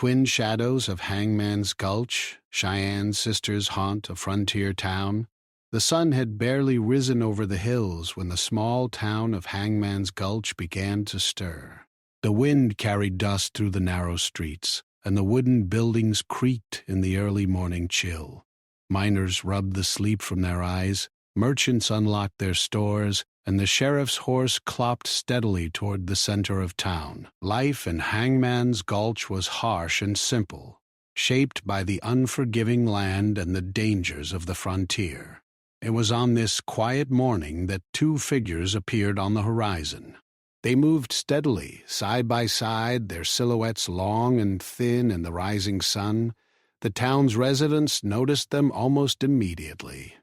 twin shadows of Hangman's Gulch, Cheyenne's sister's haunt, a frontier town. The sun had barely risen over the hills when the small town of Hangman's Gulch began to stir. The wind carried dust through the narrow streets, and the wooden buildings creaked in the early morning chill. Miners rubbed the sleep from their eyes, merchants unlocked their stores, and the sheriff's horse clopped steadily toward the center of town. Life in Hangman's Gulch was harsh and simple, shaped by the unforgiving land and the dangers of the frontier. It was on this quiet morning that two figures appeared on the horizon. They moved steadily, side by side, their silhouettes long and thin in the rising sun. The town's residents noticed them almost immediately.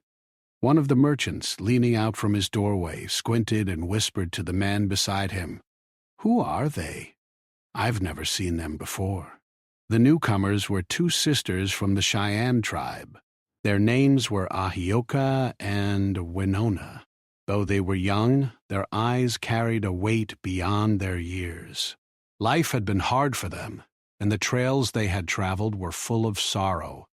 One of the merchants, leaning out from his doorway, squinted and whispered to the man beside him, "Who are they? I've never seen them before." The newcomers were two sisters from the Cheyenne tribe. Their names were Ahioka and Winona. Though they were young, their eyes carried a weight beyond their years. Life had been hard for them, and the trails they had traveled were full of sorrow.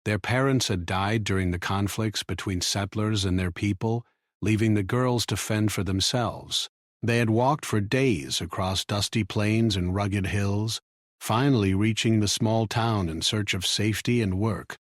Their parents had died during the conflicts between settlers and their people, leaving the girls to fend for themselves. They had walked for days across dusty plains and rugged hills, finally reaching the small town in search of safety and work.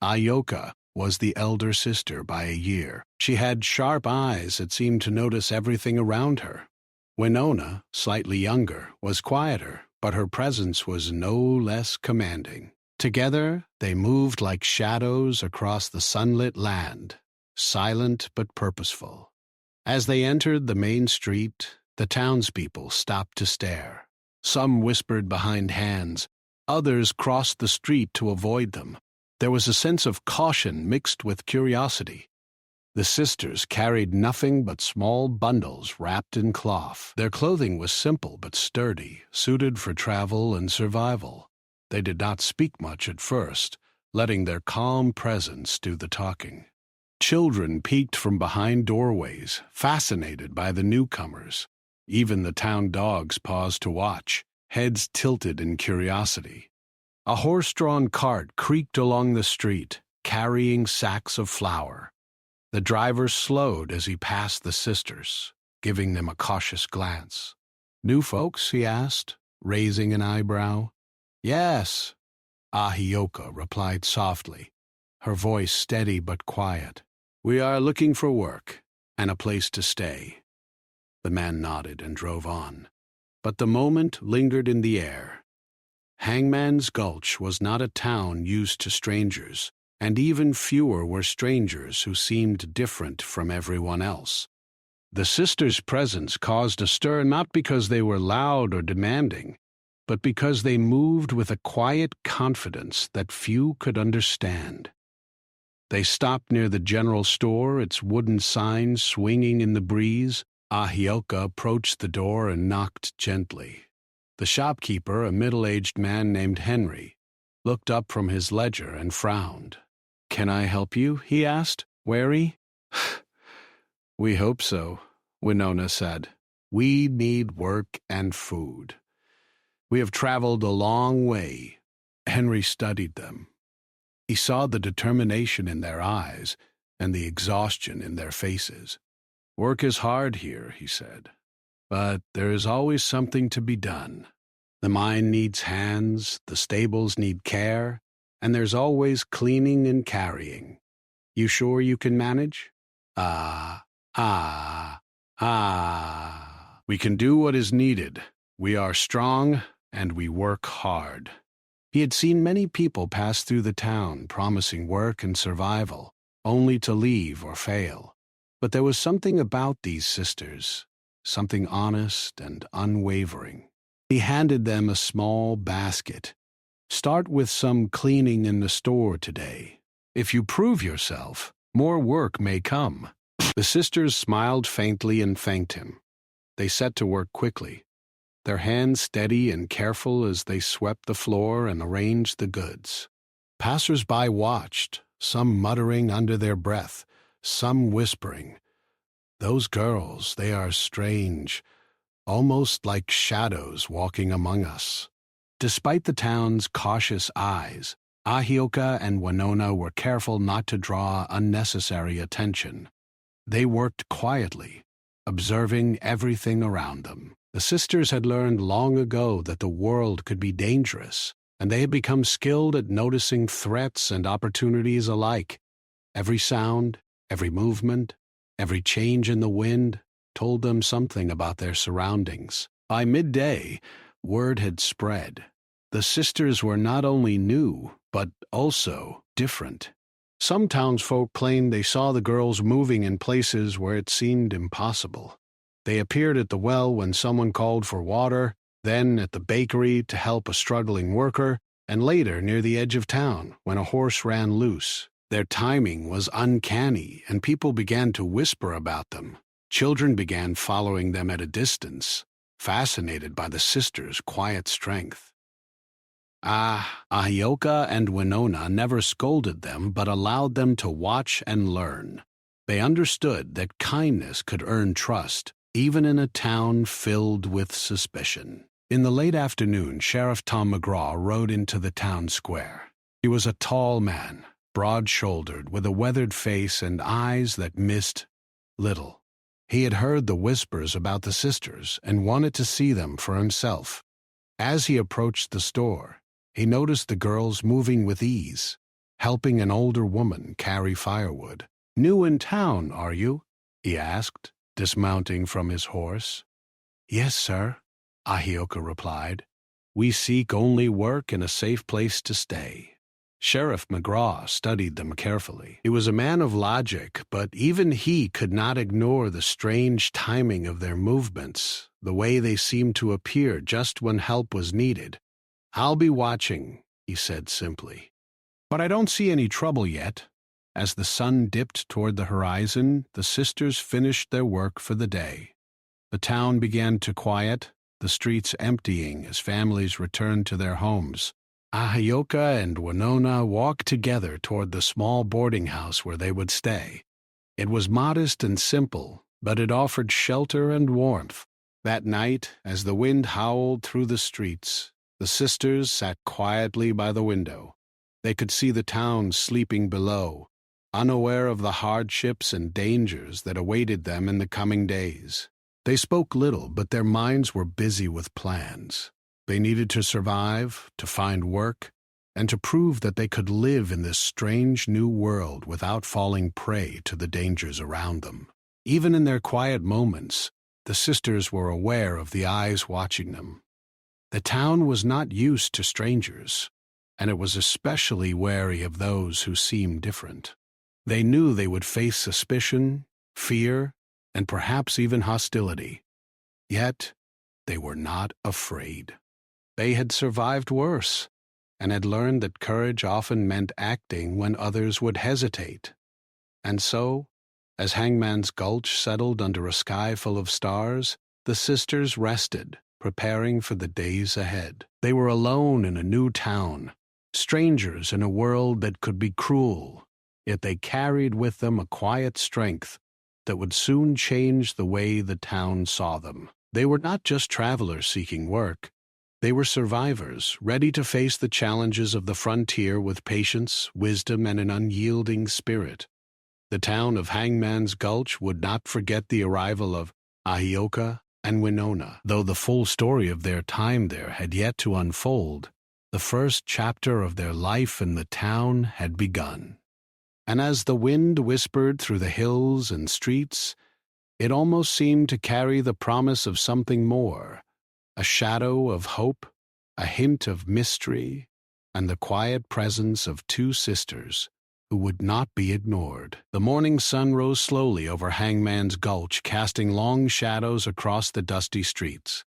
Ahioka was the elder sister by a year. She had sharp eyes that seemed to notice everything around her. Winona, slightly younger, was quieter, but her presence was no less commanding. Together, they moved like shadows across the sunlit land, silent but purposeful. As they entered the main street, the townspeople stopped to stare. Some whispered behind hands, others crossed the street to avoid them. There was a sense of caution mixed with curiosity. The sisters carried nothing but small bundles wrapped in cloth. Their clothing was simple but sturdy, suited for travel and survival. They did not speak much at first, letting their calm presence do the talking. Children peeked from behind doorways, fascinated by the newcomers. Even the town dogs paused to watch, heads tilted in curiosity. A horse-drawn cart creaked along the street, carrying sacks of flour. The driver slowed as he passed the sisters, giving them a cautious glance. "New folks?" he asked, raising an eyebrow. "Yes," Ahioka replied softly, her voice steady but quiet. "We are looking for work and a place to stay." The man nodded and drove on, but the moment lingered in the air. Hangman's Gulch was not a town used to strangers, and even fewer were strangers who seemed different from everyone else. The sisters' presence caused a stir not because they were loud or demanding, but because they moved with a quiet confidence that few could understand. They stopped near the general store, its wooden sign swinging in the breeze. Ahioka approached the door and knocked gently. The shopkeeper, a middle-aged man named Henry, looked up from his ledger and frowned. "Can I help you?" he asked, wary. "We hope so," Winona said. "We need work and food. We have traveled a long way." Henry studied them. He saw the determination in their eyes and the exhaustion in their faces. "Work is hard here," he said, "but there is always something to be done. The mine needs hands, the stables need care, and there's always cleaning and carrying. You sure you can manage?" "Ah. We can do what is needed. We are strong, and we work hard." He had seen many people pass through the town promising work and survival, only to leave or fail. But there was something about these sisters, something honest and unwavering. He handed them a small basket. "Start with some cleaning in the store today. If you prove yourself, more work may come." The sisters smiled faintly and thanked him. They set to work quickly, their hands steady and careful as they swept the floor and arranged the goods. Passers-by watched, some muttering under their breath, some whispering, "Those girls, they are strange, almost like shadows walking among us." Despite the town's cautious eyes, Ahioka and Winona were careful not to draw unnecessary attention. They worked quietly, observing everything around them. The sisters had learned long ago that the world could be dangerous, and they had become skilled at noticing threats and opportunities alike. Every sound, every movement, every change in the wind told them something about their surroundings. By midday, word had spread. The sisters were not only new, but also different. Some townsfolk claimed they saw the girls moving in places where it seemed impossible. They appeared at the well when someone called for water, then at the bakery to help a struggling worker, and later near the edge of town when a horse ran loose. Their timing was uncanny, and people began to whisper about them. Children began following them at a distance, fascinated by the sisters' quiet strength. Ahioka and Winona never scolded them but allowed them to watch and learn. They understood that kindness could earn trust, even in a town filled with suspicion. In the late afternoon, Sheriff Tom McGraw rode into the town square. He was a tall man, broad-shouldered, with a weathered face and eyes that missed little. He had heard the whispers about the sisters and wanted to see them for himself. As he approached the store, he noticed the girls moving with ease, helping an older woman carry firewood. "New in town, are you?" he asked, dismounting from his horse. "Yes, sir," Ahioka replied. "We seek only work and a safe place to stay." Sheriff McGraw studied them carefully. He was a man of logic, but even he could not ignore the strange timing of their movements, the way they seemed to appear just when help was needed. "I'll be watching," he said simply. "But I don't see any trouble yet." As the sun dipped toward the horizon, the sisters finished their work for the day. The town began to quiet, the streets emptying as families returned to their homes. Ahioka and Winona walked together toward the small boarding house where they would stay. It was modest and simple, but it offered shelter and warmth. That night, as the wind howled through the streets, the sisters sat quietly by the window. They could see the town sleeping below, unaware of the hardships and dangers that awaited them in the coming days. They spoke little, but their minds were busy with plans. They needed to survive, to find work, and to prove that they could live in this strange new world without falling prey to the dangers around them. Even in their quiet moments, the sisters were aware of the eyes watching them. The town was not used to strangers, and it was especially wary of those who seemed different. They knew they would face suspicion, fear, and perhaps even hostility. Yet, they were not afraid. They had survived worse, and had learned that courage often meant acting when others would hesitate. And so, as Hangman's Gulch settled under a sky full of stars, the sisters rested, preparing for the days ahead. They were alone in a new town, strangers in a world that could be cruel, yet they carried with them a quiet strength that would soon change the way the town saw them. They were not just travelers seeking work. They were survivors, ready to face the challenges of the frontier with patience, wisdom, and an unyielding spirit. The town of Hangman's Gulch would not forget the arrival of Ahioka and Winona. Though the full story of their time there had yet to unfold, the first chapter of their life in the town had begun. And as the wind whispered through the hills and streets, it almost seemed to carry the promise of something more. A shadow of hope, a hint of mystery, and the quiet presence of two sisters who would not be ignored. The morning sun rose slowly over Hangman's Gulch, casting long shadows across the dusty streets.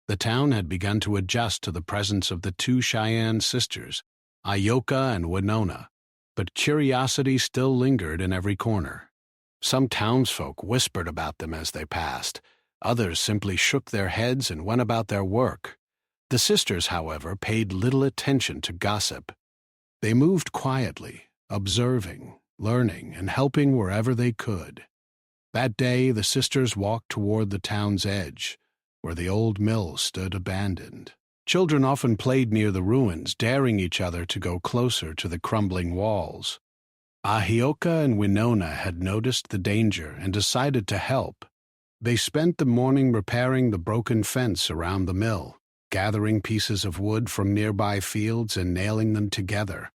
The town had begun to adjust to the presence of the two Cheyenne sisters, Ahioka and Winona, but curiosity still lingered in every corner. Some townsfolk whispered about them as they passed. Others simply shook their heads and went about their work. The sisters, however, paid little attention to gossip. They moved quietly, observing, learning, and helping wherever they could. That day, the sisters walked toward the town's edge, where the old mill stood abandoned. Children often played near the ruins, daring each other to go closer to the crumbling walls. Ahioka and Winona had noticed the danger and decided to help. They spent the morning repairing the broken fence around the mill, gathering pieces of wood from nearby fields and nailing them together.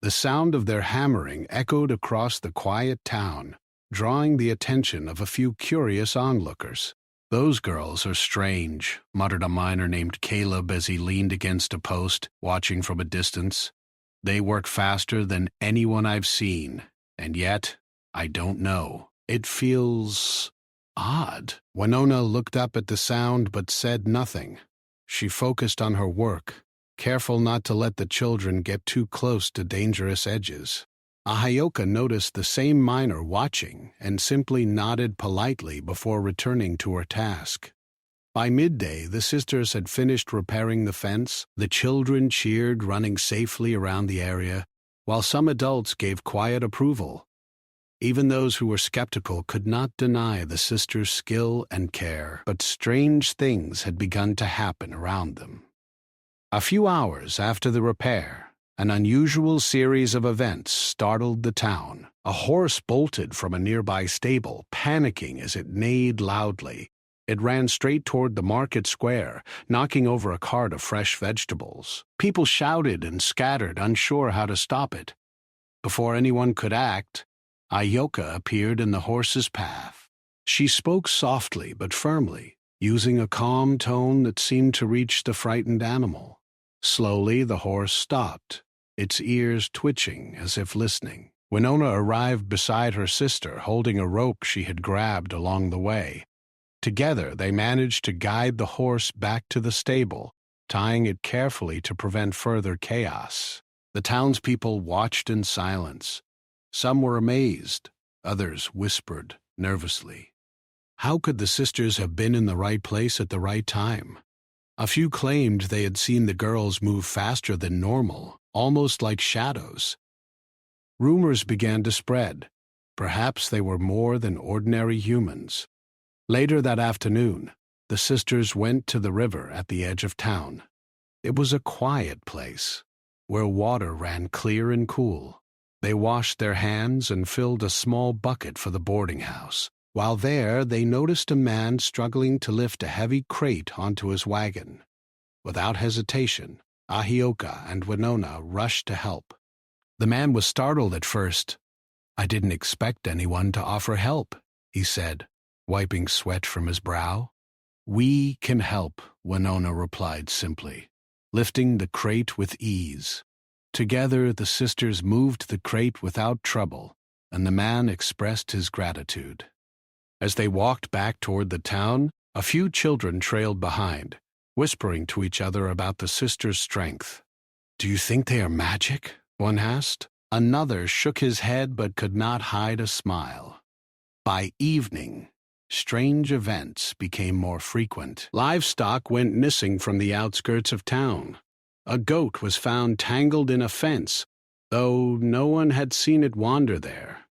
The sound of their hammering echoed across the quiet town, drawing the attention of a few curious onlookers. "Those girls are strange," muttered a miner named Caleb as he leaned against a post, watching from a distance. "They work faster than anyone I've seen, and yet, I don't know. It feels odd." Winona looked up at the sound but said nothing. She focused on her work, careful not to let the children get too close to dangerous edges. Ahioka noticed the same miner watching and simply nodded politely before returning to her task. By midday, the sisters had finished repairing the fence. The children cheered, running safely around the area, while some adults gave quiet approval. Even those who were skeptical could not deny the sisters' skill and care, but strange things had begun to happen around them. A few hours after the repair, an unusual series of events startled the town. A horse bolted from a nearby stable, panicking as it neighed loudly. It ran straight toward the market square, knocking over a cart of fresh vegetables. People shouted and scattered, unsure how to stop it. Before anyone could act, Ahioka appeared in the horse's path. She spoke softly but firmly, using a calm tone that seemed to reach the frightened animal. Slowly, the horse stopped, its ears twitching as if listening. Winona arrived beside her sister, holding a rope she had grabbed along the way. Together, they managed to guide the horse back to the stable, tying it carefully to prevent further chaos. The townspeople watched in silence. Some were amazed, others whispered nervously. How could the sisters have been in the right place at the right time? A few claimed they had seen the girls move faster than normal, almost like shadows. Rumors began to spread. Perhaps they were more than ordinary humans. Later that afternoon, the sisters went to the river at the edge of town. It was a quiet place, where water ran clear and cool. They washed their hands and filled a small bucket for the boarding house. While there, they noticed a man struggling to lift a heavy crate onto his wagon. Without hesitation, Ahioka and Winona rushed to help. The man was startled at first. "I didn't expect anyone to offer help," he said, wiping sweat from his brow. "We can help," Winona replied simply, lifting the crate with ease. Together, the sisters moved the crate without trouble, and the man expressed his gratitude. As they walked back toward the town, a few children trailed behind, whispering to each other about the sisters' strength. "Do you think they are magic?" one asked. Another shook his head but could not hide a smile. By evening, strange events became more frequent. Livestock went missing from the outskirts of town. A goat was found tangled in a fence, though no one had seen it wander there.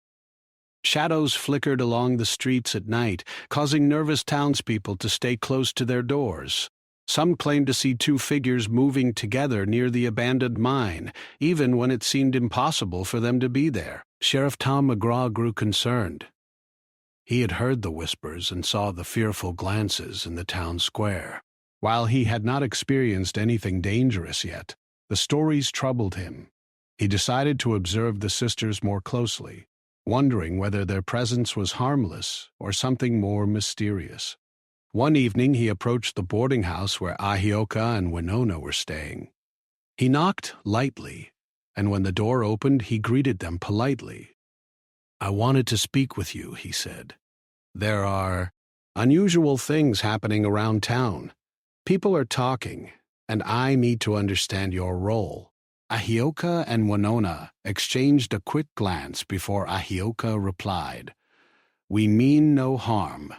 Shadows flickered along the streets at night, causing nervous townspeople to stay close to their doors. Some claimed to see two figures moving together near the abandoned mine, even when it seemed impossible for them to be there. Sheriff Tom McGraw grew concerned. He had heard the whispers and saw the fearful glances in the town square. While he had not experienced anything dangerous yet, the stories troubled him. He decided to observe the sisters more closely, wondering whether their presence was harmless or something more mysterious. One evening he approached the boarding house where Ahioka and Winona were staying. He knocked lightly, and when the door opened, he greeted them politely. "I wanted to speak with you," he said. "There are unusual things happening around town. People are talking, and I need to understand your role." Ahioka and Winona exchanged a quick glance before Ahioka replied, "We mean no harm.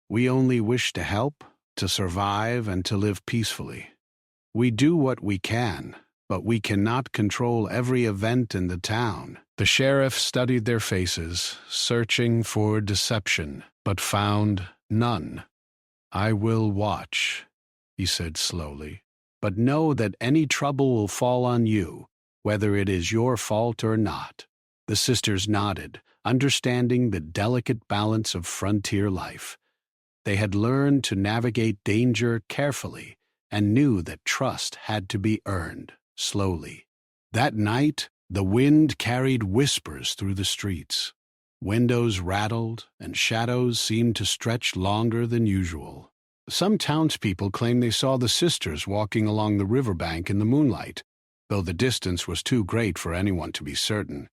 We only wish to help, to survive, and to live peacefully. We do what we can, but we cannot control every event in the town." The sheriff studied their faces, searching for deception, but found none. "I will watch," he said slowly. but know that any trouble will fall on you, whether it is your fault or not." The sisters nodded, understanding the delicate balance of frontier life. They had learned to navigate danger carefully and knew that trust had to be earned slowly. That night, the wind carried whispers through the streets. Windows rattled, and shadows seemed to stretch longer than usual. Some townspeople claimed they saw the sisters walking along the riverbank in the moonlight, though the distance was too great for anyone to be certain.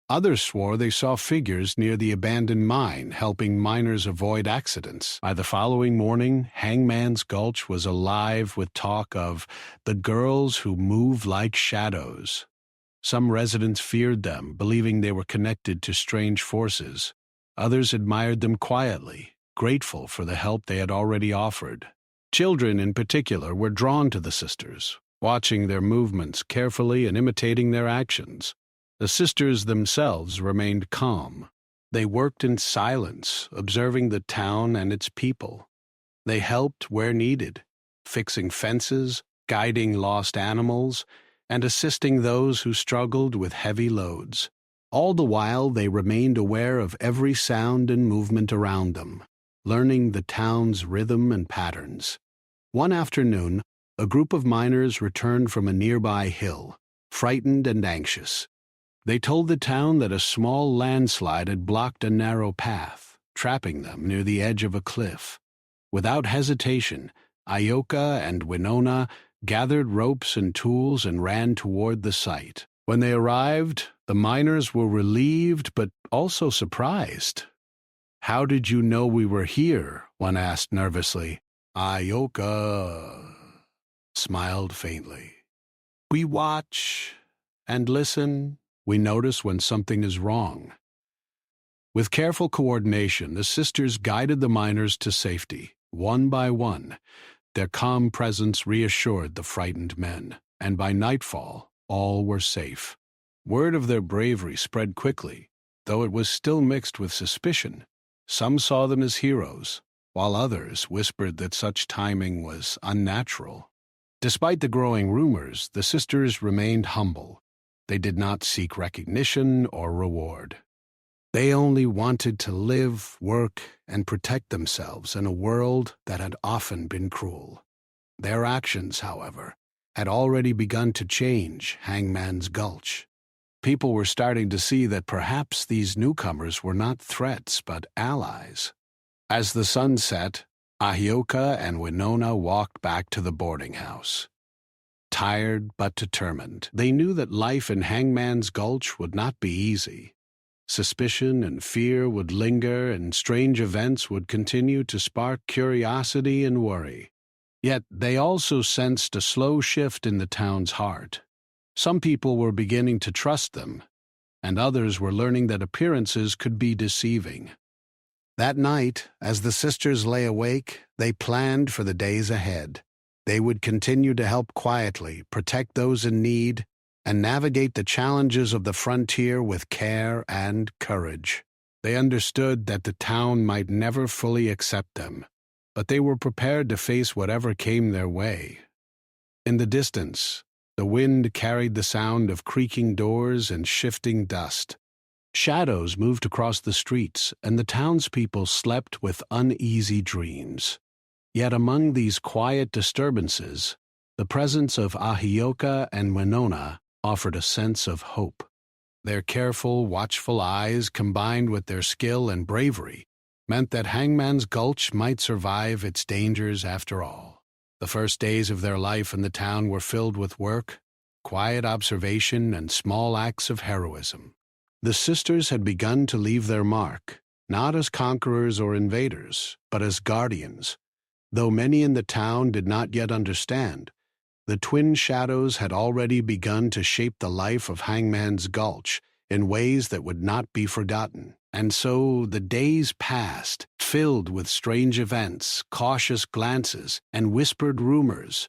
Others swore they saw figures near the abandoned mine helping miners avoid accidents. By the following morning, Hangman's Gulch was alive with talk of the girls who move like shadows. Some residents feared them, believing they were connected to strange forces. Others admired them quietly, grateful for the help they had already offered. Children, in particular, were drawn to the sisters, watching their movements carefully and imitating their actions. The sisters themselves remained calm. They worked in silence, observing the town and its people. They helped where needed, fixing fences, guiding lost animals, and assisting those who struggled with heavy loads. All the while, they remained aware of every sound and movement around them, learning the town's rhythm and patterns. One afternoon, a group of miners returned from a nearby hill, frightened and anxious. They told the town that a small landslide had blocked a narrow path, trapping them near the edge of a cliff. Without hesitation, Ioka and Winona gathered ropes and tools and ran toward the site. When they arrived, the miners were relieved but also surprised. "How did you know we were here?" one asked nervously. Ioka smiled faintly. "We watch and listen. We notice when something is wrong." With careful coordination, the sisters guided the miners to safety, one by one. Their calm presence reassured the frightened men, and by nightfall, all were safe. Word of their bravery spread quickly, though it was still mixed with suspicion. Some saw them as heroes, while others whispered that such timing was unnatural. Despite the growing rumors, the sisters remained humble. They did not seek recognition or reward. They only wanted to live, work, and protect themselves in a world that had often been cruel. Their actions, however, had already begun to change Hangman's Gulch. People were starting to see that perhaps these newcomers were not threats but allies. As the sun set, Ahioka and Winona walked back to the boarding house. Tired but determined, they knew that life in Hangman's Gulch would not be easy. Suspicion and fear would linger, and strange events would continue to spark curiosity and worry. Yet they also sensed a slow shift in the town's heart. Some people were beginning to trust them, and others were learning that appearances could be deceiving. That night, as the sisters lay awake, they planned for the days ahead. They would continue to help quietly, protect those in need, and navigate the challenges of the frontier with care and courage. They understood that the town might never fully accept them, but they were prepared to face whatever came their way. In the distance, the wind carried the sound of creaking doors and shifting dust. Shadows moved across the streets, and the townspeople slept with uneasy dreams. Yet among these quiet disturbances, the presence of Ahioka and Winona offered a sense of hope. Their careful, watchful eyes, combined with their skill and bravery, meant that Hangman's Gulch might survive its dangers after all. The first days of their life in the town were filled with work, quiet observation, and small acts of heroism. The sisters had begun to leave their mark, not as conquerors or invaders, but as guardians. Though many in the town did not yet understand, the twin shadows had already begun to shape the life of Hangman's Gulch in ways that would not be forgotten. And so the days passed, filled with strange events, cautious glances, and whispered rumors.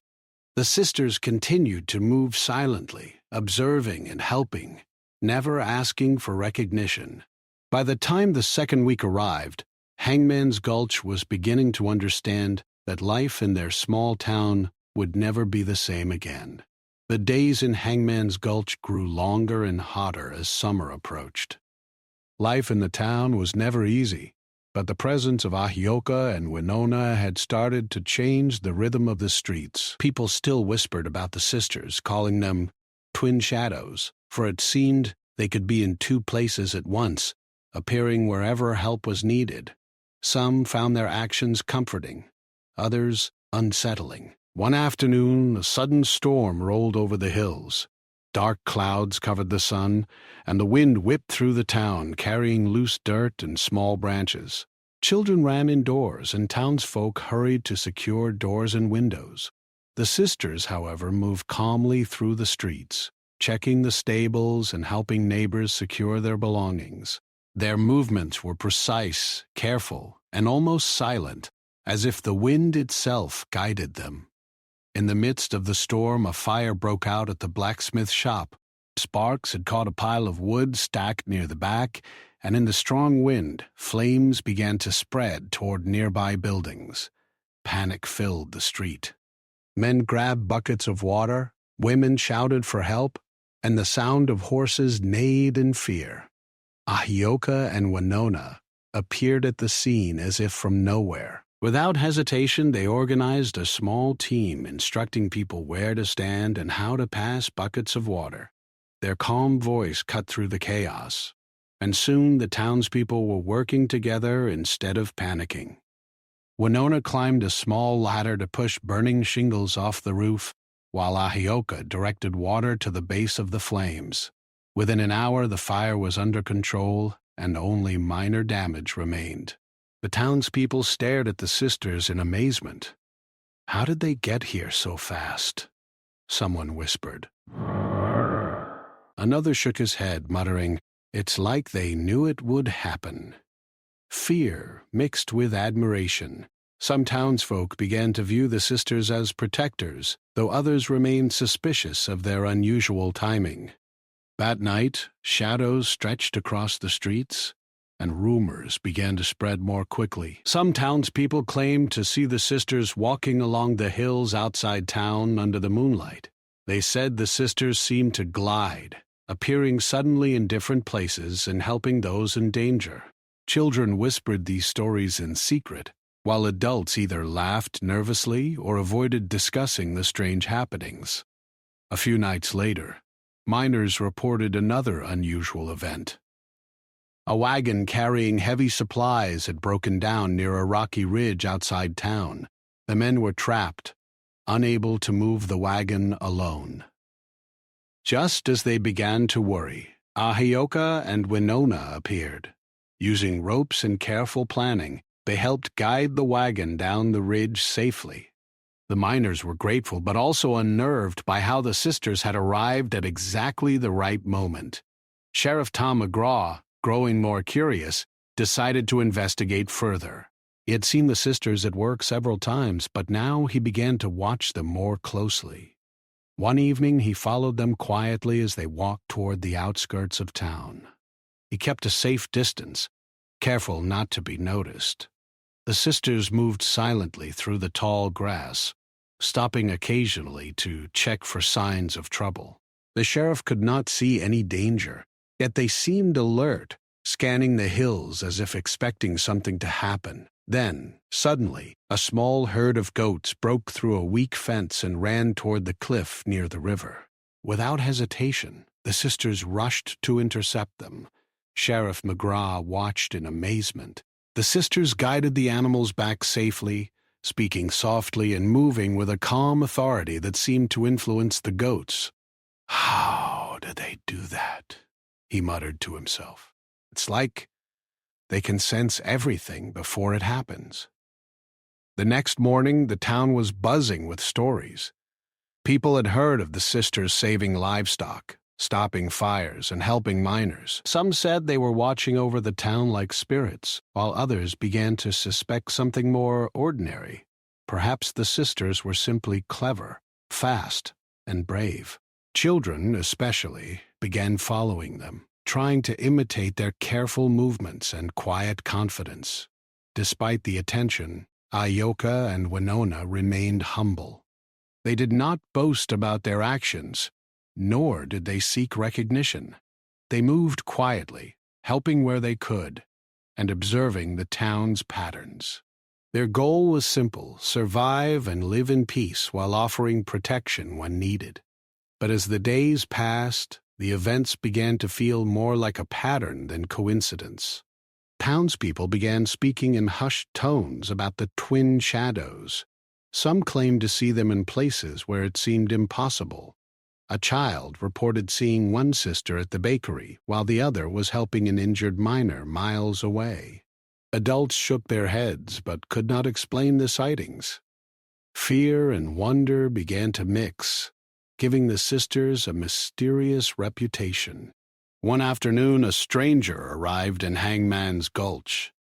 The sisters continued to move silently, observing and helping, never asking for recognition. By the time the second week arrived, Hangman's Gulch was beginning to understand that life in their small town would never be the same again. The days in Hangman's Gulch grew longer and hotter as summer approached. Life in the town was never easy, but the presence of Ahioka and Winona had started to change the rhythm of the streets. People still whispered about the sisters, calling them twin shadows, for it seemed they could be in two places at once, appearing wherever help was needed. Some found their actions comforting, others unsettling. One afternoon, a sudden storm rolled over the hills. Dark clouds covered the sun, and the wind whipped through the town, carrying loose dirt and small branches. Children ran indoors, and townsfolk hurried to secure doors and windows. The sisters, however, moved calmly through the streets, checking the stables and helping neighbors secure their belongings. Their movements were precise, careful, and almost silent, as if the wind itself guided them. In the midst of the storm, a fire broke out at the blacksmith shop. Sparks had caught a pile of wood stacked near the back, and in the strong wind, flames began to spread toward nearby buildings. Panic filled the street. Men grabbed buckets of water, women shouted for help, and the sound of horses neighed in fear. Ahioka and Winona appeared at the scene as if from nowhere. Without hesitation, they organized a small team, instructing people where to stand and how to pass buckets of water. Their calm voice cut through the chaos, and soon the townspeople were working together instead of panicking. Winona climbed a small ladder to push burning shingles off the roof, while Ahioka directed water to the base of the flames. Within an hour, the fire was under control, and only minor damage remained. The townspeople stared at the sisters in amazement. "How did they get here so fast?" someone whispered. Another shook his head, muttering, "It's like they knew it would happen." Fear mixed with admiration. Some townsfolk began to view the sisters as protectors, though others remained suspicious of their unusual timing. That night, shadows stretched across the streets, and rumors began to spread more quickly. Some townspeople claimed to see the sisters walking along the hills outside town under the moonlight. They said the sisters seemed to glide, appearing suddenly in different places and helping those in danger. Children whispered these stories in secret, while adults either laughed nervously or avoided discussing the strange happenings. A few nights later, miners reported another unusual event. A wagon carrying heavy supplies had broken down near a rocky ridge outside town. The men were trapped, unable to move the wagon alone. Just as they began to worry, Ahioka and Winona appeared. Using ropes and careful planning, they helped guide the wagon down the ridge safely. The miners were grateful but also unnerved by how the sisters had arrived at exactly the right moment. Sheriff Tom McGraw, growing more curious, decided to investigate further. He had seen the sisters at work several times, but now he began to watch them more closely. One evening, he followed them quietly as they walked toward the outskirts of town. He kept a safe distance, careful not to be noticed. The sisters moved silently through the tall grass, stopping occasionally to check for signs of trouble. The sheriff could not see any danger, yet they seemed alert, scanning the hills as if expecting something to happen. Then, suddenly, a small herd of goats broke through a weak fence and ran toward the cliff near the river. Without hesitation, the sisters rushed to intercept them. Sheriff McGraw watched in amazement. The sisters guided the animals back safely, speaking softly and moving with a calm authority that seemed to influence the goats. "How did they do that?" he muttered to himself. "It's like they can sense everything before it happens." The next morning, the town was buzzing with stories. People had heard of the sisters saving livestock, stopping fires, and helping miners. Some said they were watching over the town like spirits, while others began to suspect something more ordinary. Perhaps the sisters were simply clever, fast, and brave. Children, especially, began following them, trying to imitate their careful movements and quiet confidence. Despite the attention, Ahioka and Winona remained humble. They did not boast about their actions, nor did they seek recognition. They moved quietly, helping where they could, and observing the town's patterns. Their goal was simple: survive and live in peace while offering protection when needed. But as the days passed, the events began to feel more like a pattern than coincidence. Townspeople began speaking in hushed tones about the twin shadows. Some claimed to see them in places where it seemed impossible. A child reported seeing one sister at the bakery, while the other was helping an injured miner miles away. Adults shook their heads but could not explain the sightings. Fear and wonder began to mix, giving the sisters a mysterious reputation. One afternoon, a stranger arrived in Hangman's Gulch.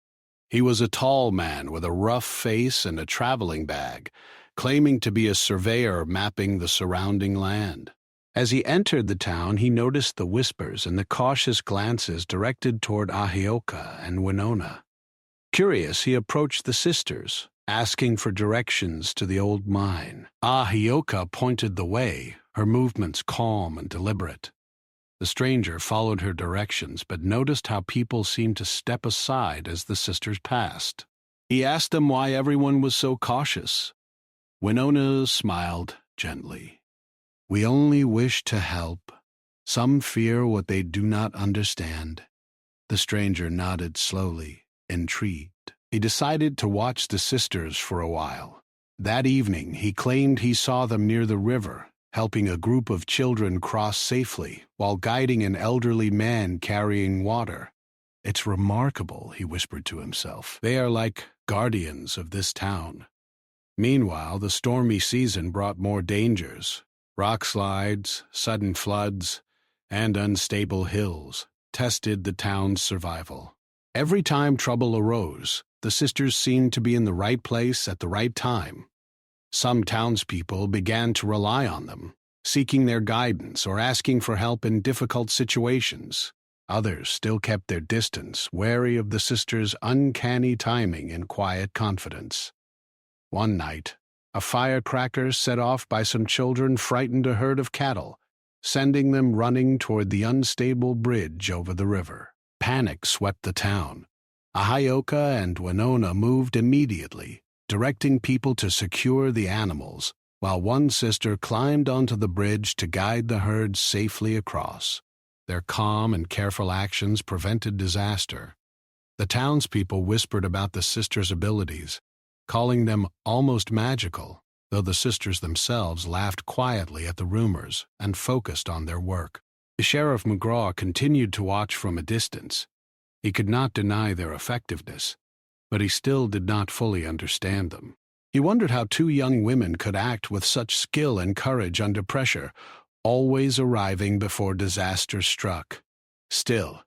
He was a tall man with a rough face and a traveling bag, claiming to be a surveyor mapping the surrounding land. As he entered the town, he noticed the whispers and the cautious glances directed toward Ahioka and Winona. Curious, he approached the sisters, asking for directions to the old mine. Ahioka pointed the way, her movements calm and deliberate. The stranger followed her directions, but noticed how people seemed to step aside as the sisters passed. He asked them why everyone was so cautious. Winona smiled gently. "We only wish to help. Some fear what they do not understand." The stranger nodded slowly, intrigued. He decided to watch the sisters for a while. That evening, he claimed he saw them near the river, helping a group of children cross safely while guiding an elderly man carrying water. "It's remarkable," he whispered to himself. "They are like guardians of this town." Meanwhile, the stormy season brought more dangers. Rock slides, sudden floods, and unstable hills tested the town's survival. Every time trouble arose, the sisters seemed to be in the right place at the right time. Some townspeople began to rely on them, seeking their guidance or asking for help in difficult situations. Others still kept their distance, wary of the sisters' uncanny timing and quiet confidence. One night, a firecracker set off by some children frightened a herd of cattle, sending them running toward the unstable bridge over the river. Panic swept the town. Ahioka and Winona moved immediately, directing people to secure the animals, while one sister climbed onto the bridge to guide the herd safely across. Their calm and careful actions prevented disaster. The townspeople whispered about the sisters' abilities, calling them almost magical, though the sisters themselves laughed quietly at the rumors and focused on their work. Sheriff McGraw continued to watch from a distance. He could not deny their effectiveness, but he still did not fully understand them. He wondered how two young women could act with such skill and courage under pressure, always arriving before disaster struck. Still,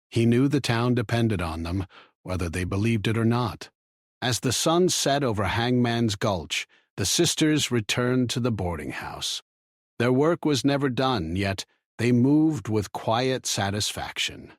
he knew the town depended on them, whether they believed it or not. As the sun set over Hangman's Gulch, the sisters returned to the boarding house. Their work was never done, yet they moved with quiet satisfaction.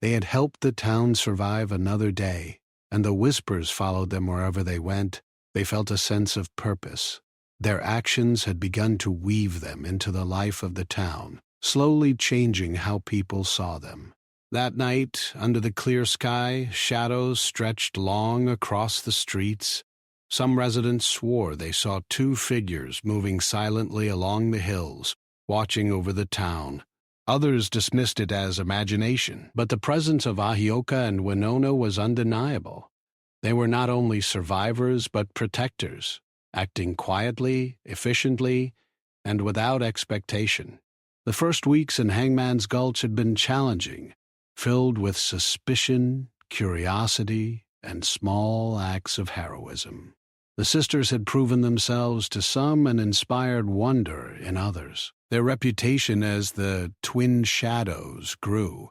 They had helped the town survive another day, and the whispers followed them wherever they went. They felt a sense of purpose. Their actions had begun to weave them into the life of the town, slowly changing how people saw them. That night, under the clear sky, shadows stretched long across the streets. Some residents swore they saw two figures moving silently along the hills, watching over the town. Others dismissed it as imagination, but the presence of Ahioka and Winona was undeniable. They were not only survivors but protectors, acting quietly, efficiently, and without expectation. The first weeks in Hangman's Gulch had been challenging, filled with suspicion, curiosity, and small acts of heroism. The sisters had proven themselves to some and inspired wonder in others. Their reputation as the twin shadows grew,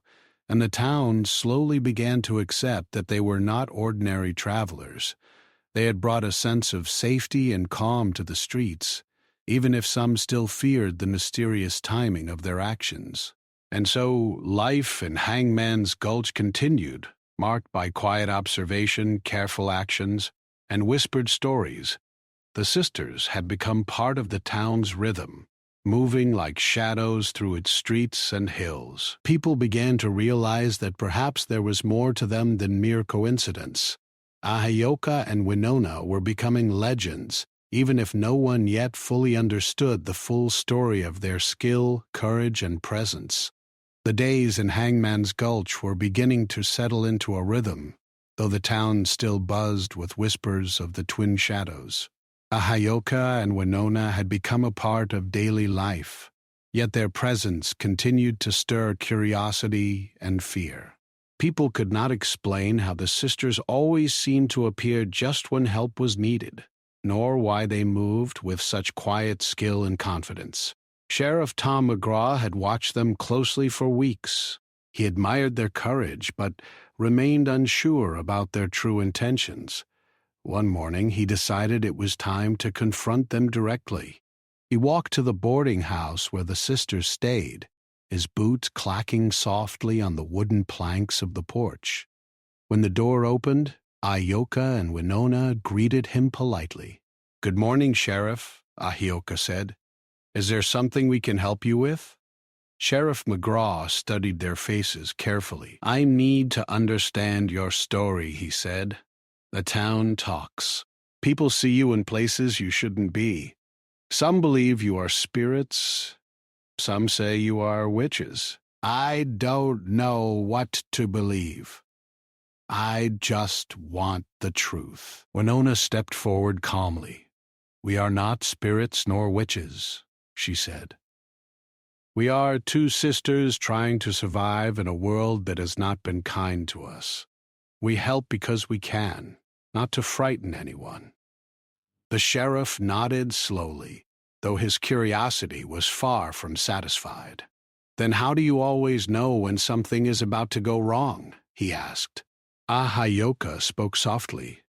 and the town slowly began to accept that they were not ordinary travelers. They had brought a sense of safety and calm to the streets, even if some still feared the mysterious timing of their actions. And so life in Hangman's Gulch continued, marked by quiet observation, careful actions, and whispered stories. The sisters had become part of the town's rhythm, moving like shadows through its streets and hills. People began to realize that perhaps there was more to them than mere coincidence. Ahioka and Winona were becoming legends, even if no one yet fully understood the full story of their skill, courage, and presence. The days in Hangman's Gulch were beginning to settle into a rhythm, though the town still buzzed with whispers of the twin shadows. Ahioka and Winona had become a part of daily life, yet their presence continued to stir curiosity and fear. People could not explain how the sisters always seemed to appear just when help was needed, nor why they moved with such quiet skill and confidence. Sheriff Tom McGraw had watched them closely for weeks. He admired their courage, but remained unsure about their true intentions. One morning, he decided it was time to confront them directly. He walked to the boarding house where the sisters stayed, his boots clacking softly on the wooden planks of the porch. When the door opened, Ahioka and Winona greeted him politely. "Good morning, Sheriff," Ahioka said. "Is there something we can help you with?" Sheriff McGraw studied their faces carefully. "I need to understand your story," he said. "The town talks. People see you in places you shouldn't be. Some believe you are spirits. Some say you are witches. I don't know what to believe. I just want the truth." Winona stepped forward calmly. "We are not spirits nor witches," she said. "We are two sisters trying to survive in a world that has not been kind to us. We help because we can, not to frighten anyone." The sheriff nodded slowly, though his curiosity was far from satisfied. "Then how do you always know when something is about to go wrong?" he asked. Ahioka spoke softly.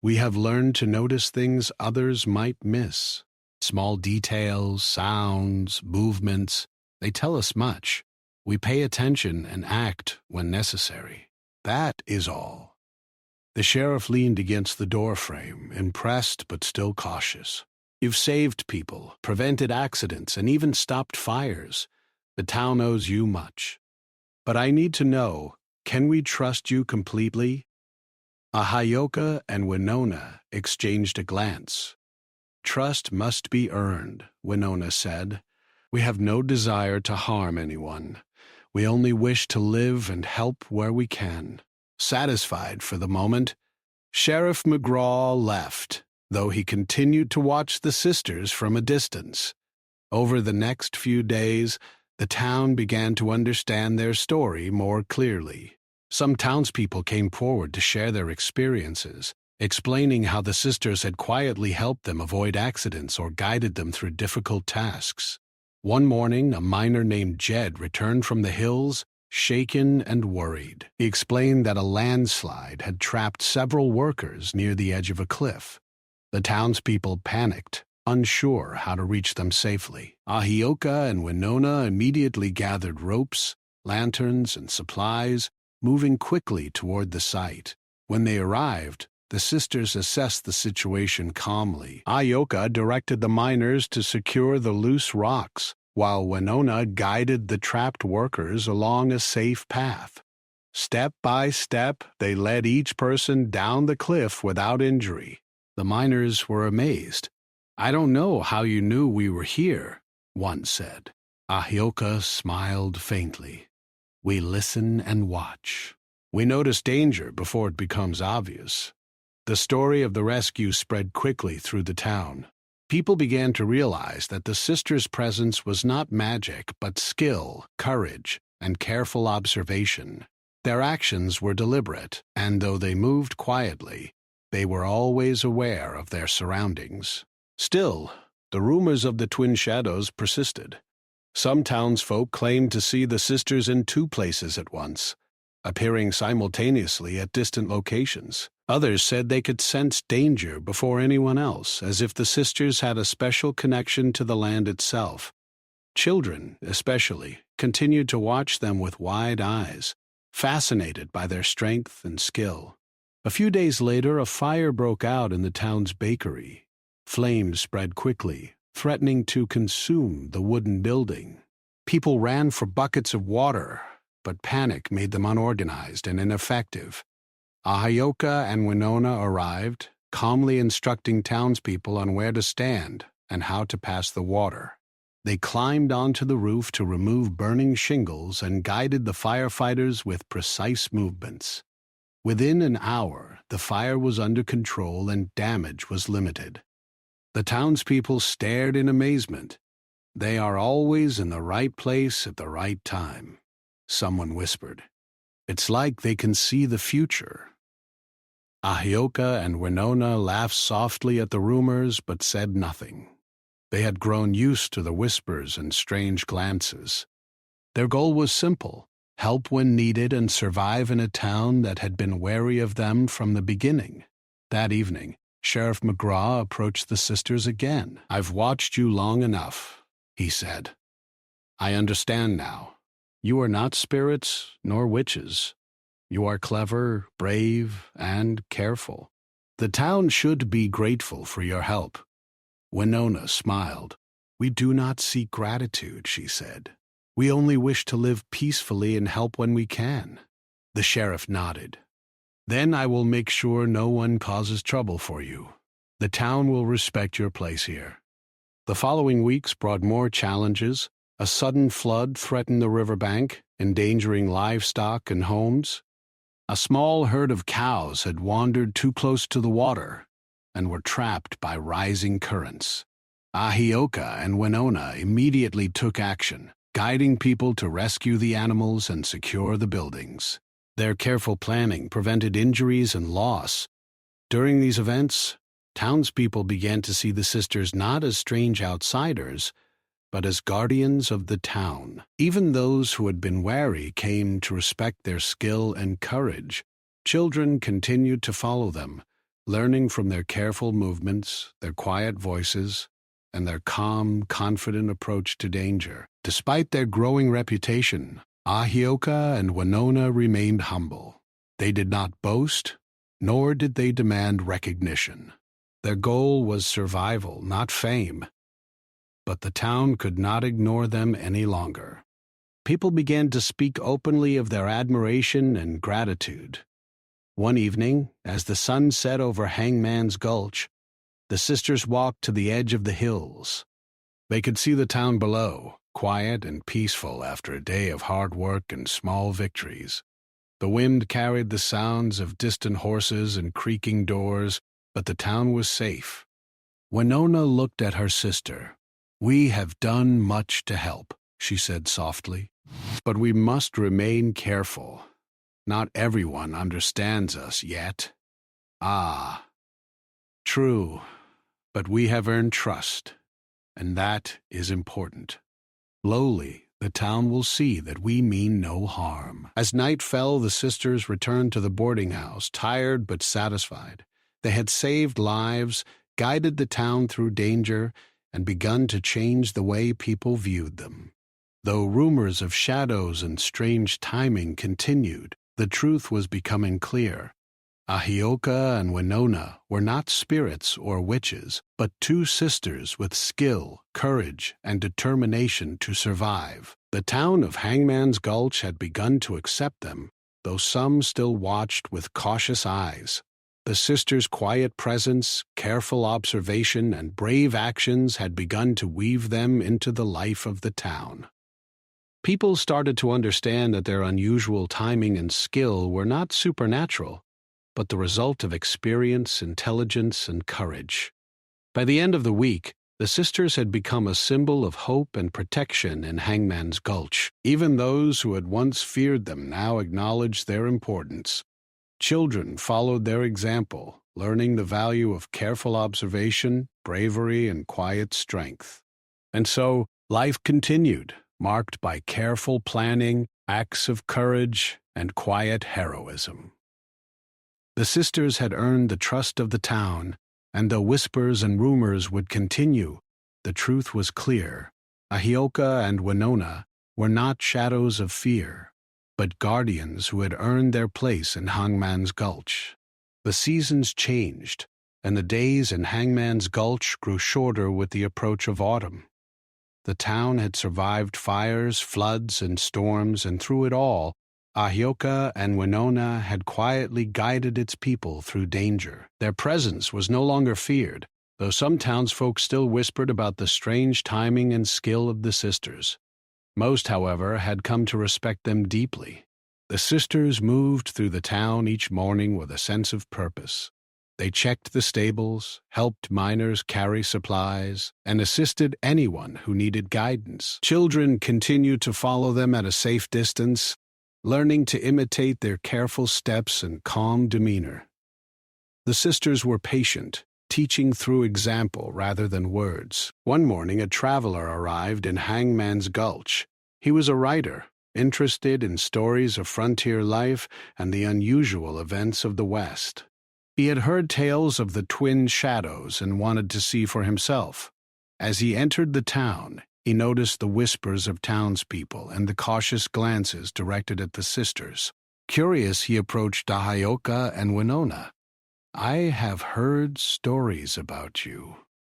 "We have learned to notice things others might miss. Small details, sounds, movements, they tell us much. We pay attention and act when necessary. That is all." The sheriff leaned against the doorframe, impressed but still cautious. "You've saved people, prevented accidents, and even stopped fires. The town owes you much. But I need to know, can we trust you completely?" Ahioka and Winona exchanged a glance. "Trust must be earned," Winona said. "We have no desire to harm anyone. We only wish to live and help where we can." Satisfied for the moment, Sheriff McGraw left, though he continued to watch the sisters from a distance. Over the next few days, the town began to understand their story more clearly. Some townspeople came forward to share their experiences, explaining how the sisters had quietly helped them avoid accidents or guided them through difficult tasks. One morning, a miner named Jed returned from the hills, shaken and worried. He explained that a landslide had trapped several workers near the edge of a cliff. The townspeople panicked, unsure how to reach them safely. Ahioka and Winona immediately gathered ropes, lanterns, and supplies, moving quickly toward the site. When they arrived, the sisters assessed the situation calmly. Ahioka directed the miners to secure the loose rocks, while Winona guided the trapped workers along a safe path. Step by step, they led each person down the cliff without injury. The miners were amazed. "I don't know how you knew we were here," one said. Ahioka smiled faintly. "We listen and watch. We notice danger before it becomes obvious." The story of the rescue spread quickly through the town. People began to realize that the sisters' presence was not magic, but skill, courage, and careful observation. Their actions were deliberate, and though they moved quietly, they were always aware of their surroundings. Still, the rumors of the twin shadows persisted. Some townsfolk claimed to see the sisters in two places at once, appearing simultaneously at distant locations. Others said they could sense danger before anyone else, as if the sisters had a special connection to the land itself. Children, especially, continued to watch them with wide eyes, fascinated by their strength and skill. A few days later, a fire broke out in the town's bakery. Flames spread quickly, threatening to consume the wooden building. People ran for buckets of water, but panic made them unorganized and ineffective. Ahioka and Winona arrived, calmly instructing townspeople on where to stand and how to pass the water. They climbed onto the roof to remove burning shingles and guided the firefighters with precise movements. Within an hour, the fire was under control and damage was limited. The townspeople stared in amazement. "They are always in the right place at the right time," someone whispered. "It's like they can see the future." Ahioka and Winona laughed softly at the rumors but said nothing. They had grown used to the whispers and strange glances. Their goal was simple: help when needed and survive in a town that had been wary of them from the beginning. That evening, Sheriff McGraw approached the sisters again. "I've watched you long enough," he said. "I understand now. You are not spirits nor witches. You are clever, brave, and careful. The town should be grateful for your help." Winona smiled. "We do not seek gratitude," she said. "We only wish to live peacefully and help when we can." The sheriff nodded. "Then I will make sure no one causes trouble for you. The town will respect your place here." The following weeks brought more challenges. A sudden flood threatened the riverbank, endangering livestock and homes. A small herd of cows had wandered too close to the water and were trapped by rising currents. Ahioka and Winona immediately took action, guiding people to rescue the animals and secure the buildings. Their careful planning prevented injuries and loss. During these events, townspeople began to see the sisters not as strange outsiders, but as guardians of the town. Even those who had been wary came to respect their skill and courage. Children continued to follow them, learning from their careful movements, their quiet voices, and their calm, confident approach to danger. Despite their growing reputation, Ahioka and Winona remained humble. They did not boast, nor did they demand recognition. Their goal was survival, not fame. But the town could not ignore them any longer. People began to speak openly of their admiration and gratitude. One evening, as the sun set over Hangman's Gulch, the sisters walked to the edge of the hills. They could see the town below, quiet and peaceful after a day of hard work and small victories. The wind carried the sounds of distant horses and creaking doors, but the town was safe. Winona looked at her sister. "We have done much to help," she said softly. "But we must remain careful. Not everyone understands us yet." "Ah, true, but we have earned trust, and that is important. Slowly, the town will see that we mean no harm." As night fell, the sisters returned to the boarding house, tired but satisfied. They had saved lives, guided the town through danger, and begun to change the way people viewed them. Though rumors of shadows and strange timing continued, the truth was becoming clear. Ahioka and Winona were not spirits or witches, but two sisters with skill, courage, and determination to survive. The town of Hangman's Gulch had begun to accept them, though some still watched with cautious eyes. The sisters' quiet presence, careful observation, and brave actions had begun to weave them into the life of the town. People started to understand that their unusual timing and skill were not supernatural, but the result of experience, intelligence, and courage. By the end of the week, the sisters had become a symbol of hope and protection in Hangman's Gulch. Even those who had once feared them now acknowledged their importance. Children followed their example, learning the value of careful observation, bravery, and quiet strength. And so, life continued, marked by careful planning, acts of courage, and quiet heroism. The sisters had earned the trust of the town, and though whispers and rumors would continue, the truth was clear. Ahioka and Winona were not shadows of fear, but guardians who had earned their place in Hangman's Gulch. The seasons changed. and the days in Hangman's Gulch grew shorter with the approach of autumn. The town had survived fires, floods, and storms, and through it all, Ahioka and Winona had quietly guided its people through danger. Their presence was no longer feared, though some townsfolk still whispered about the strange timing and skill of the sisters. Most, however, had come to respect them deeply. The sisters moved through the town each morning with a sense of purpose. They checked the stables, helped miners carry supplies, and assisted anyone who needed guidance. Children continued to follow them at a safe distance, learning to imitate their careful steps and calm demeanor. The sisters were patient, teaching through example rather than words. One morning, a traveler arrived in Hangman's Gulch. He was a writer, interested in stories of frontier life and the unusual events of the West. He had heard tales of the twin shadows and wanted to see for himself. As he entered the town, he noticed the whispers of townspeople and the cautious glances directed at the sisters. Curious, he approached Ahioka and Winona. "I have heard stories about you,"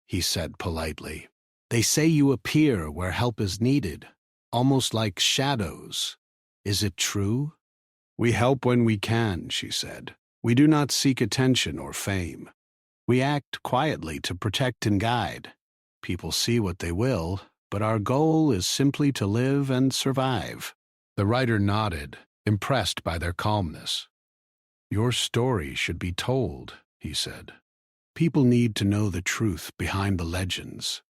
he said politely. "They say you appear where help is needed, almost like shadows. Is it true?" "We help when we can," she said. "We do not seek attention or fame. We act quietly to protect and guide. People see what they will, but our goal is simply to live and survive." The writer nodded, impressed by their calmness. "Your story should be told," he said. "People need to know the truth behind the legends."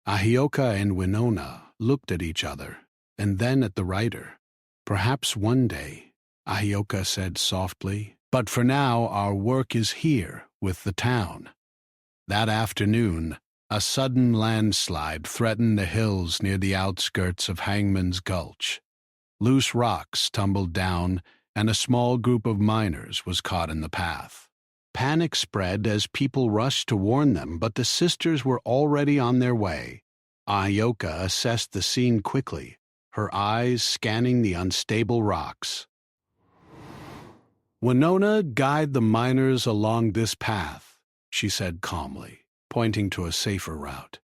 Ahioka and Winona looked at each other, and then at the writer. "Perhaps one day," Ahioka said softly, "but for now our work is here with the town." That afternoon, a sudden landslide threatened the hills near the outskirts of Hangman's Gulch. Loose rocks tumbled down, and a small group of miners was caught in the path. Panic spread as people rushed to warn them, but the sisters were already on their way. Ahioka assessed the scene quickly, her eyes scanning the unstable rocks. "Winona, guide the miners along this path," she said calmly, pointing to a safer route.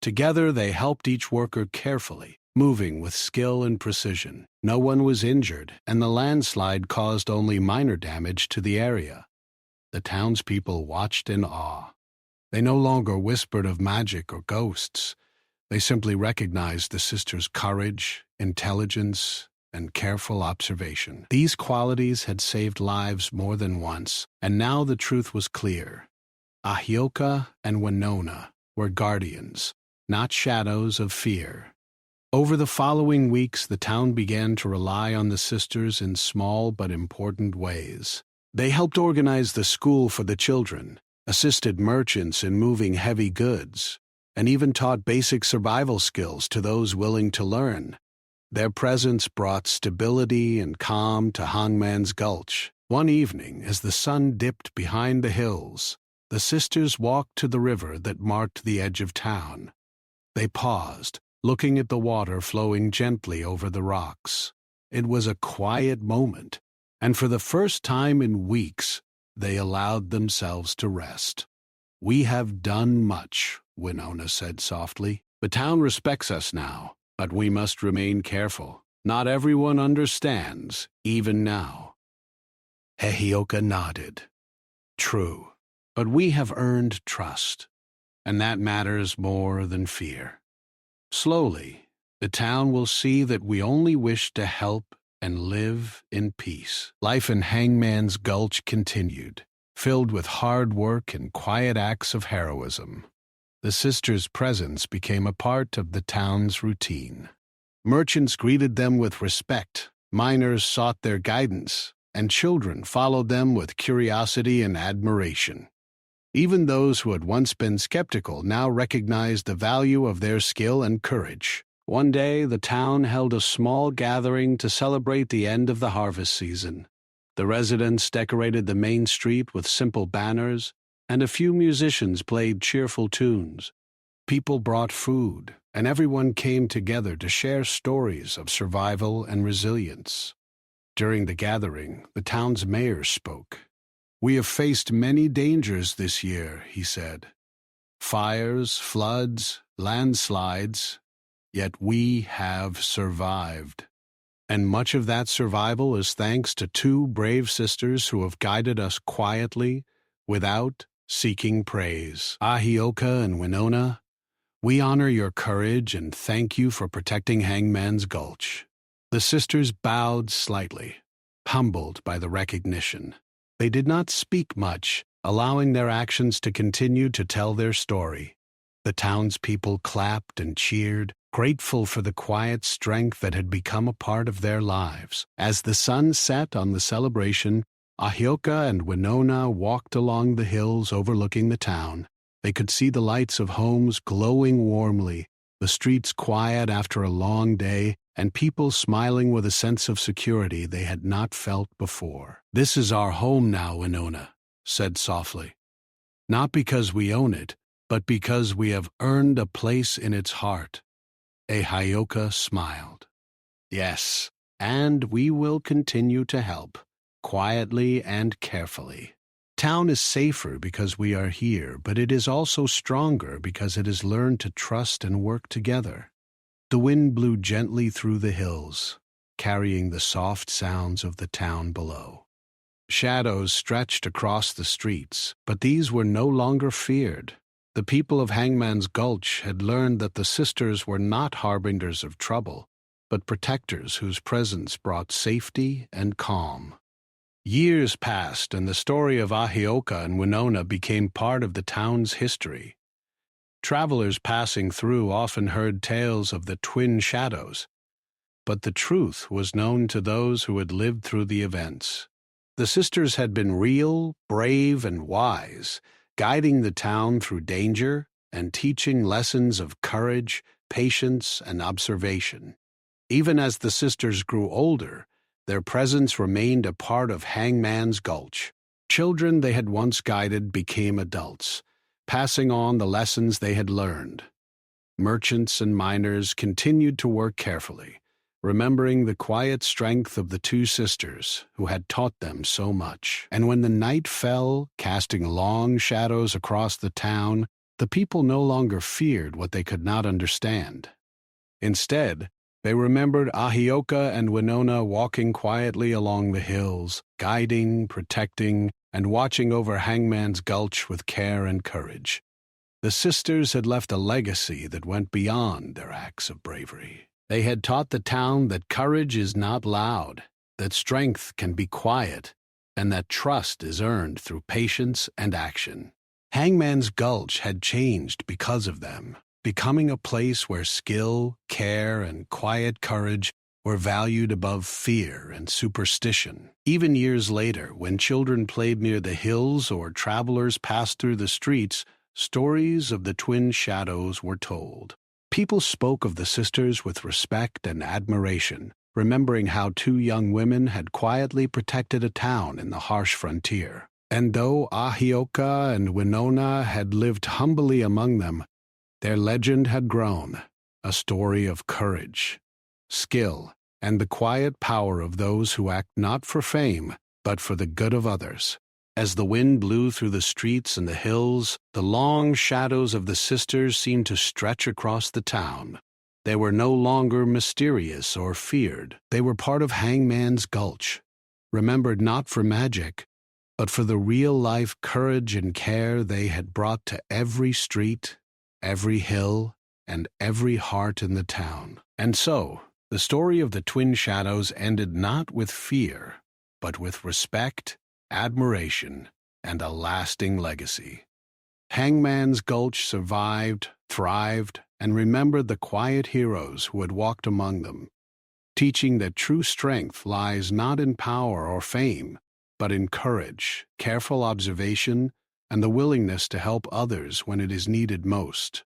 Together they helped each worker carefully, moving with skill and precision. No one was injured, and the landslide caused only minor damage to the area. The townspeople watched in awe. They no longer whispered of magic or ghosts. They simply recognized the sisters' courage, intelligence, and careful observation. These qualities had saved lives more than once, and now the truth was clear. Ahioka and Winona were guardians, not shadows of fear. Over the following weeks, the town began to rely on the sisters in small but important ways. They helped organize the school for the children, assisted merchants in moving heavy goods, and even taught basic survival skills to those willing to learn. Their presence brought stability and calm to Hangman's Gulch. One evening, as the sun dipped behind the hills, the sisters walked to the river that marked the edge of town. They paused, looking at the water flowing gently over the rocks. It was a quiet moment, and for the first time in weeks, they allowed themselves to rest. "We have done much," Winona said softly. "The town respects us now, but we must remain careful. Not everyone understands, even now." Ahioka nodded. "True, but we have earned trust, and that matters more than fear. Slowly, the town will see that we only wish to help and live in peace." Life in Hangman's Gulch continued, filled with hard work and quiet acts of heroism. The sisters' presence became a part of the town's routine. Merchants greeted them with respect, miners sought their guidance, and children followed them with curiosity and admiration. Even those who had once been skeptical now recognized the value of their skill and courage. One day, the town held a small gathering to celebrate the end of the harvest season. The residents decorated the main street with simple banners, and a few musicians played cheerful tunes. People brought food, and everyone came together to share stories of survival and resilience. During the gathering, the town's mayor spoke. "We have faced many dangers this year," he said. "Fires, floods, landslides, yet we have survived. And much of that survival is thanks to two brave sisters who have guided us quietly, without seeking praise. Ahioka and Winona, we honor your courage and thank you for protecting Hangman's Gulch." The sisters bowed slightly, humbled by the recognition. They did not speak much, allowing their actions to continue to tell their story. The townspeople clapped and cheered, grateful for the quiet strength that had become a part of their lives. As the sun set on the celebration, Ahioka and Winona walked along the hills overlooking the town. They could see the lights of homes glowing warmly, the streets quiet after a long day, and people smiling with a sense of security they had not felt before. "This is our home now," Winona said softly. "Not because we own it, but because we have earned a place in its heart." Ahioka smiled. "Yes, and we will continue to help, quietly and carefully. Town is safer because we are here, but it is also stronger because it has learned to trust and work together." The wind blew gently through the hills, carrying the soft sounds of the town below. Shadows stretched across the streets, but these were no longer feared. The people of Hangman's Gulch had learned that the sisters were not harbingers of trouble, but protectors whose presence brought safety and calm. Years passed, and the story of Ahioka and Winona became part of the town's history. Travelers passing through often heard tales of the twin shadows, but the truth was known to those who had lived through the events. The sisters had been real, brave, and wise, guiding the town through danger and teaching lessons of courage, patience, and observation. Even as the sisters grew older, their presence remained a part of Hangman's Gulch. Children they had once guided became adults, passing on the lessons they had learned. Merchants and miners continued to work carefully, remembering the quiet strength of the two sisters who had taught them so much. And when the night fell, casting long shadows across the town, the people no longer feared what they could not understand. Instead, they remembered Ahioka and Winona walking quietly along the hills, guiding, protecting, and watching over Hangman's Gulch with care and courage. The sisters had left a legacy that went beyond their acts of bravery. They had taught the town that courage is not loud, that strength can be quiet, and that trust is earned through patience and action. Hangman's Gulch had changed because of them, becoming a place where skill, care, and quiet courage were valued above fear and superstition. Even years later, when children played near the hills or travelers passed through the streets, stories of the twin shadows were told. People spoke of the sisters with respect and admiration, remembering how two young women had quietly protected a town in the harsh frontier. And though Ahioka and Winona had lived humbly among them, their legend had grown, a story of courage, skill, and the quiet power of those who act not for fame, but for the good of others. As the wind blew through the streets and the hills, the long shadows of the sisters seemed to stretch across the town. They were no longer mysterious or feared. They were part of Hangman's Gulch, remembered not for magic, but for the real-life courage and care they had brought to every street, every hill, and every heart in the town. And so, the story of the twin shadows ended not with fear, but with respect, admiration, and a lasting legacy. Hangman's Gulch survived, thrived, and remembered the quiet heroes who had walked among them, teaching that true strength lies not in power or fame, but in courage, careful observation, and the willingness to help others when it is needed most.